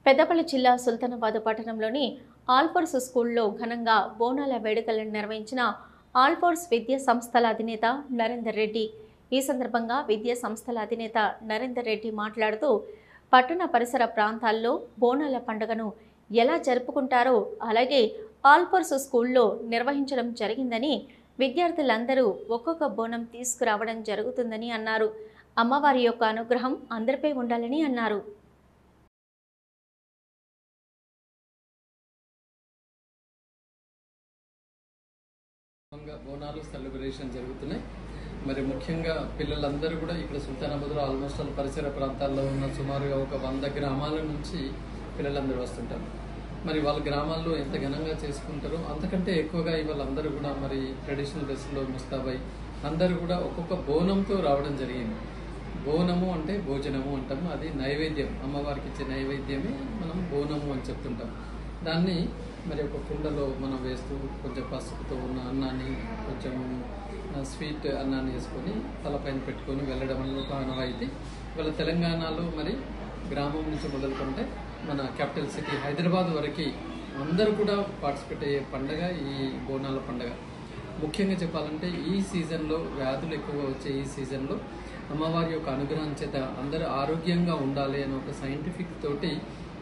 పెద్దపల్లి జిల్లా సుల్తానాబాద్ పట్టణంలోని ఆల్ఫోర్స్ స్కూల్లో ఘనంగా బోనాల వేడుకలను నిర్వహించిన ఆల్ఫోర్స్ విద్యా సంస్థల అధినేత నరేందర్ రెడ్డి. ఈ సందర్భంగా విద్యా సంస్థల అధినేత నరేందర్ రెడ్డి మాట్లాడుతూ పట్టణ పరిసర ప్రాంతాల్లో బోనాల పండుగను ఎలా జరుపుకుంటారో అలాగే ఆల్ఫోర్స్ స్కూల్లో నిర్వహించడం జరిగిందని, విద్యార్థులందరూ ఒక్కొక్క బోనం తీసుకురావడం జరుగుతుందని అన్నారు. అమ్మవారి యొక్క అనుగ్రహం అందరిపై ఉండాలని అన్నారు. బోనాలు సెలబ్రేషన్ జరుగుతున్నాయి. మరి ముఖ్యంగా పిల్లలందరూ కూడా ఇక్కడ సుల్తానాబాద్లో ఆల్మోస్ట్ పరిసర ప్రాంతాల్లో ఉన్న సుమారుగా ఒక 100 గ్రామాల నుంచి పిల్లలందరూ వస్తుంటారు. మరి వాళ్ళ గ్రామాల్లో ఎంత ఘనంగా చేసుకుంటారో అంతకంటే ఎక్కువగా వాళ్ళందరూ కూడా మరి ట్రెడిషనల్ డ్రెస్లో ముస్తాబై అందరూ కూడా ఒక్కొక్క బోనంతో రావడం జరిగింది. బోనము అంటే భోజనము అంటాము, అది నైవేద్యం, అమ్మవారికి ఇచ్చే నైవేద్యమే మనం బోనము అని చెప్తుంటాం. దాన్ని మరి ఒక కుండలో మనం వేస్తూ కొంచెం పసుపుతో ఉన్న అన్నాన్ని, కొంచెం స్వీట్ అన్నాన్ని వేసుకొని తలపైన పెట్టుకొని వెళ్ళడం వల్ల ఒక ఆనవాయితీ. ఇవాళ తెలంగాణలో మరి గ్రామం నుంచి మొదలుకుంటే మన క్యాపిటల్ సిటీ హైదరాబాద్ వరకు అందరూ కూడా పార్టిసిపేట్ అయ్యే పండుగ ఈ బోనాల పండుగ. ముఖ్యంగా చెప్పాలంటే ఈ సీజన్లో వ్యాధులు ఎక్కువగా వచ్చే ఈ సీజన్లో అమ్మవారి యొక్క అనుగ్రహం చేత అందరూ ఆరోగ్యంగా ఉండాలి అని ఒక సైంటిఫిక్ తోటి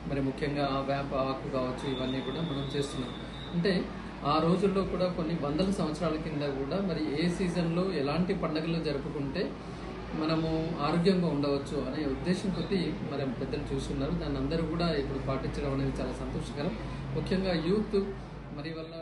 మరి ముఖ్యంగా వేప ఆకు కావచ్చు ఇవన్నీ కూడా మనం చేస్తున్నాం. అంటే ఆ రోజుల్లో కూడా కొన్ని వందల సంవత్సరాల కింద కూడా మరి ఏ సీజన్లో ఎలాంటి పండుగలు జరుపుకుంటే మనము ఆరోగ్యంగా ఉండవచ్చు అనే ఉద్దేశంతో మరి పెద్దలు చూస్తున్నారు. దాన్ని అందరూ కూడా ఇప్పుడు పాటించడం అనేది చాలా సంతోషకరం. ముఖ్యంగా యూత్ మరి వల్ల